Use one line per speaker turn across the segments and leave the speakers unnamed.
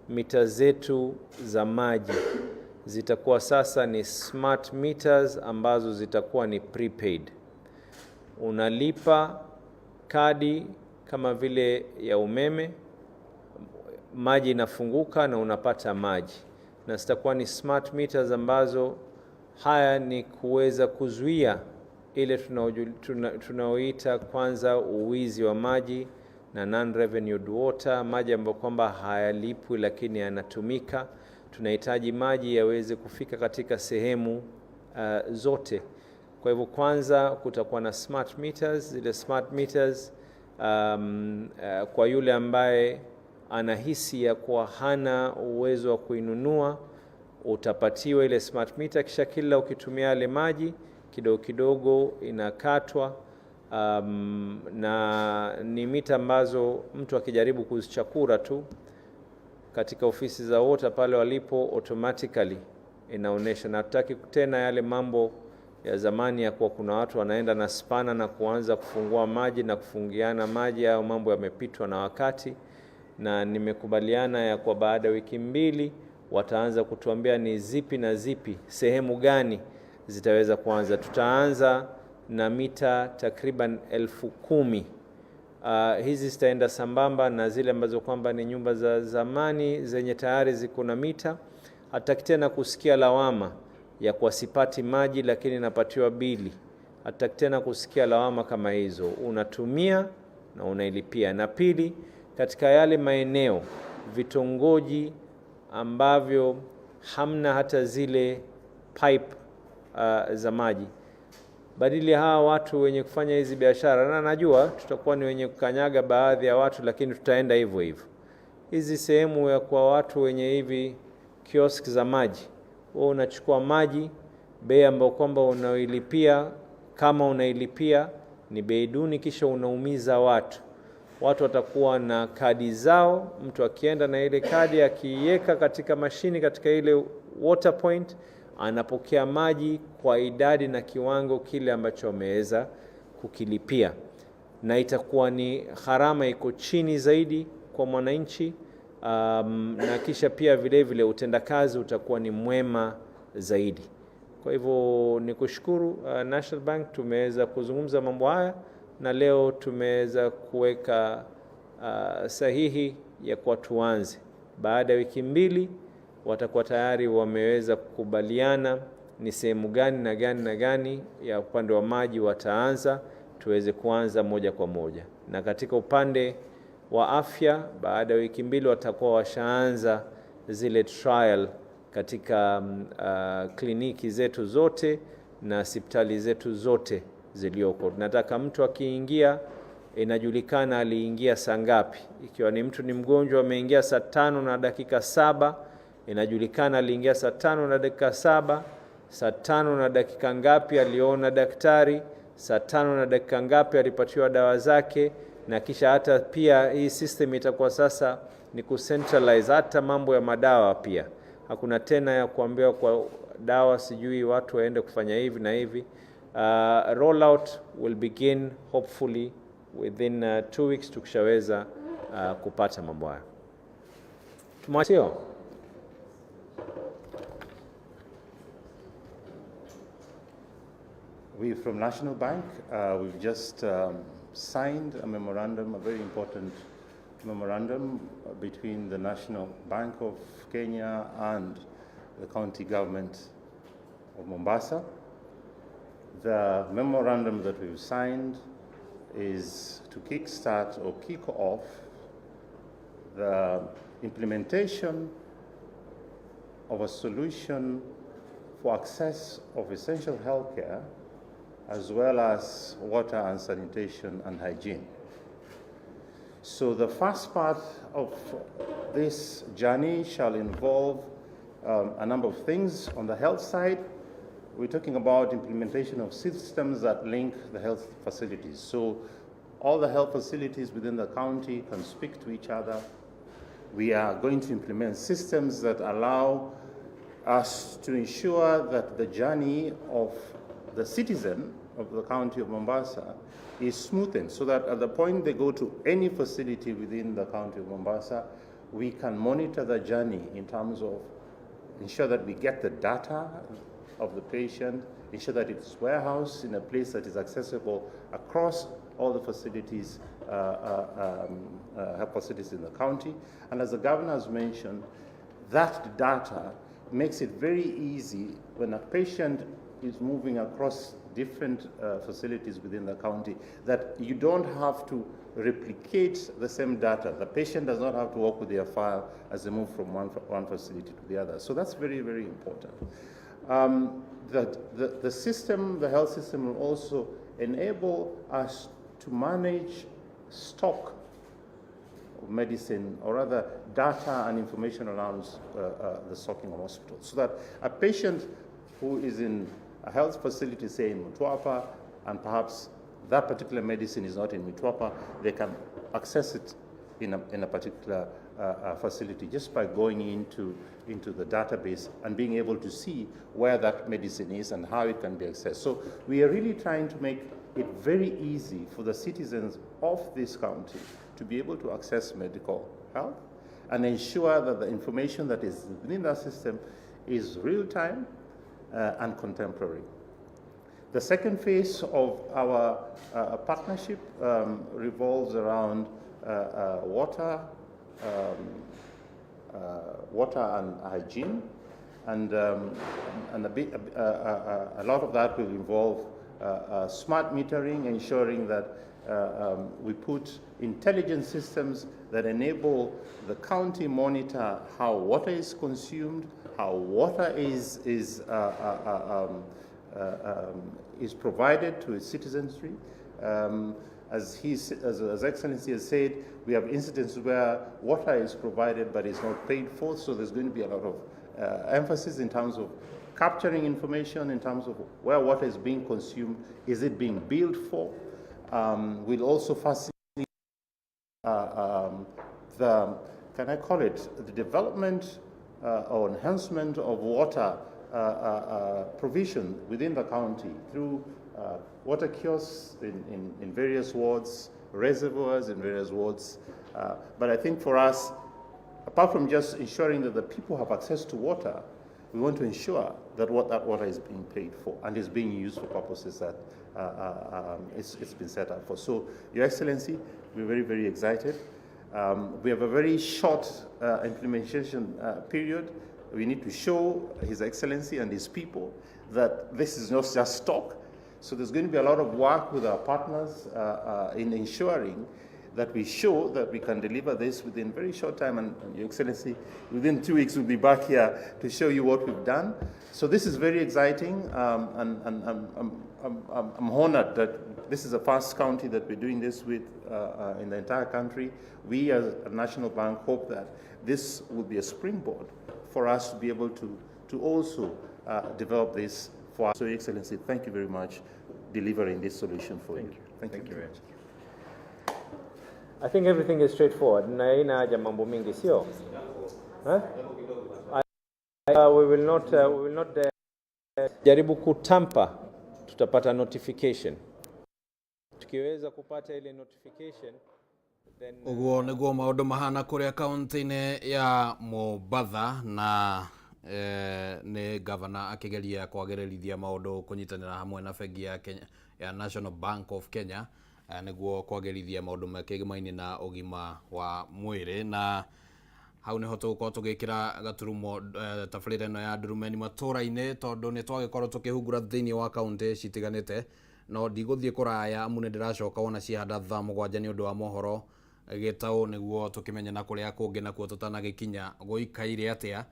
mita zetu za maji zitakuwa sasa ni smart meters ambazo zitakuwa ni prepaid. Unalipa kadi kama vile ya umeme, maji inafunguka na unapata maji. Na zitakuwa ni smart meters ambazo haya ni kuweza kuzuia ile tunaoita kwanza uwizi wa maji na non-revenued water, maji ambayo kwamba hayalipwi lakini yanatumika. Tunahitaji maji yaweze kufika katika sehemu zote. Kwa hivyo kwanza kutakuwa na smart meters. Zile smart meters kwa yule ambaye anahisi ya kuwa hana uwezo wa kuinunua, utapatiwa ile smart meter, kisha kila ukitumia yale maji kidogo kidogo inakatwa. Na ni mita ambazo mtu akijaribu kuzichakura tu katika ofisi za water pale walipo, automatically inaonesha. Na tutaki tena yale mambo ya zamani ya kuwa kuna watu wanaenda na spana na kuanza kufungua maji na kufungiana maji, au mambo yamepitwa na wakati. Na nimekubaliana ya kwa baada wiki 2 wataanza kutuambia ni zipi na zipi, sehemu gani zitaweza kuanza. Tutaanza na mita takriban 10,000. Hizi zitaenda sambamba na zile ambazo kwamba ni nyumba za zamani zenye tayari ziko na mita. Hataki tena kusikia lawama ya kwa sipati maji lakini napatiwa bili. Hataki tena kusikia lawama kama hizo. Unatumia na unailipia. Na pili, katika yale maeneo vitongoji ambavyo hamna hata zile pipe za maji, badili hawa watu wenye kufanya hizi biashara, na najua tutakuwa ni wenye kukanyaga baadhi ya watu, lakini tutaenda hivyo hivyo. Hizi sehemu ya kwa watu wenye hivi kiosk za maji, wewe unachukua maji, bei ambayo kwamba unailipia, kama unailipia ni bei duni, kisha unaumiza watu. Watu watakuwa na kadi zao, mtu akienda na ile kadi akiiweka katika mashini katika ile water point, anapokea maji kwa idadi na kiwango kile ambacho ameweza kukilipia, na itakuwa ni gharama iko chini zaidi kwa mwananchi. Na kisha pia vile vile utendakazi utakuwa ni mwema zaidi. Kwa hivyo nikushukuru National Bank, tumeweza kuzungumza mambo haya na leo tumeweza kuweka sahihi ya kwa tuanze. Baada ya wiki 2 watakuwa tayari wameweza kukubaliana ni sehemu gani na gani na gani ya upande wa maji wataanza, tuweze kuanza moja kwa moja. Na katika upande wa afya, baada ya wiki 2 watakuwa washaanza zile trial katika kliniki zetu zote na hospitali zetu zote zilioko. Nataka mtu akiingia inajulikana aliingia saa ngapi. Ikiwa ni mtu ni mgonjwa ameingia saa 5 na dakika 7, inajulikana aliingia saa 5 na dakika 7, saa 5 na dakika ngapi aliona daktari, saa 5 na dakika ngapi alipatiwa dawa zake. Na kisha hata pia hii system itakuwa sasa ni kucentralize hata mambo ya madawa pia. Hakuna tena ya kuambiwa kwa dawa sijui watu waende kufanya hivi na hivi. Rollout will begin hopefully within 2 weeks, tukishaweza kupata mambo haya. Tumasio.
We from National Bank, we've just signed a memorandum, a very important memorandum between the National Bank of Kenya and the county government of Mombasa. The memorandum that we've signed is to kickstart or kick off the implementation of a solution for access of essential healthcare as well as water and sanitation and hygiene. So the first part of this journey shall involve a number of things. On the health side, we're talking about implementation of systems that link the health facilities. So all the health facilities within the county can speak to each other. We are going to implement systems that allow us to ensure that the journey of the citizen of the county of Mombasa is smoothened, so that at the point they go to any facility within the county of Mombasa, we can monitor the journey in terms of ensure that we get the data of the patient, ensure that it's warehoused in a place that is accessible across all the facilities, health facilities in the county. And as the governor has mentioned, that data makes it very easy when a patient is moving across different facilities within the county, that you don't have to replicate the same data. The patient does not have to work with their file as they move from one facility to the other. So that's very, very important. The system, the health system, will also enable us to manage stock of medicine, or rather data and information around the stocking of hospitals, so that a patient who is in a health facility, say in Matuura, and perhaps that particular medicine is not in Matuura, they can access it in a particular facility just by going into the database and being able to see where that medicine is and how it can be accessed. So we are really trying to make it very easy for the citizens of this county to be able to access medical health and ensure that the information that is within that system is real-time and contemporary. The second phase of our partnership revolves around water and hygiene, and a lot of that will involve smart metering, ensuring that we put intelligent systems that enable the county monitor how water is consumed, how water is provided to its citizenry. As Excellency has said, we have incidents where water is provided but is not paid for, so there's going to be a lot of emphasis in terms of capturing information in terms of where water is being consumed, is it being billed for. We'll also facilitate the development or enhancement of water provision within the county through water kiosks in various wards, reservoirs in various wards. But I think for us, apart from just ensuring that the people have access to water, we want to ensure that that water is being paid for and is being used for purposes that it's been set up for. So, Your Excellency, we're very, very excited. We have a very short implementation period. We need to show His Excellency and his people that this is not just talk. So there's going to be a lot of work with our partners in ensuring that we show that we can deliver this within very short time. And Your Excellency, within 2 weeks, we'll be back here to show you what we've done. So this is very exciting, and I'm honored that this is the first county that we're doing this with in the entire country. We as a national bank hope that this will be a springboard for us to be able to also develop this for us. So, Your Excellency, thank you very much delivering this solution for you. Thank you very much.
I think everything is straightforward. Na ina haja mambo mingi, sio? We will not jaribu kutampa, tutapata notification. Tukiweza kupata ile notification, then
uguo niguo maundu mahana kuria kaunti-ini ya Mombasa, na ni governor akigeria kwagererithia maundu kunyitanira hamwe na bengi ya Kenya ya National Bank of Kenya niguo kwagerithia maundu makigimaini na ugima wa mwiri. Na hau niho tugukorwo tugikira gaturumo tabarĩra ĩno ya Ndurumeni Matuura-ini, tondu ni twagikorwo tukihungura thiini wa kaunti citiganite, no ndigũthiĩ kũraya amu nĩ ndĩracoka wona ciahanda thaa 7 nĩ ũndũ wa mohoro gĩtaũ nĩguo tũkĩmenye na kũrĩa kũngĩ nakuo tũtanagĩkinya gũikaire atĩa.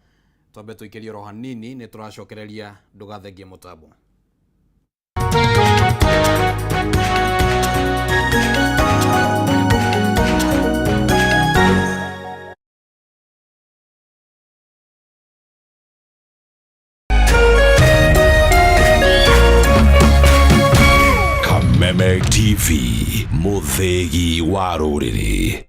Twambe tũikĩrie oro hanini, nĩ tũracokereria, ndũgathengie mũtambo.
Kameme TV, muthegi wa rũrĩrĩ.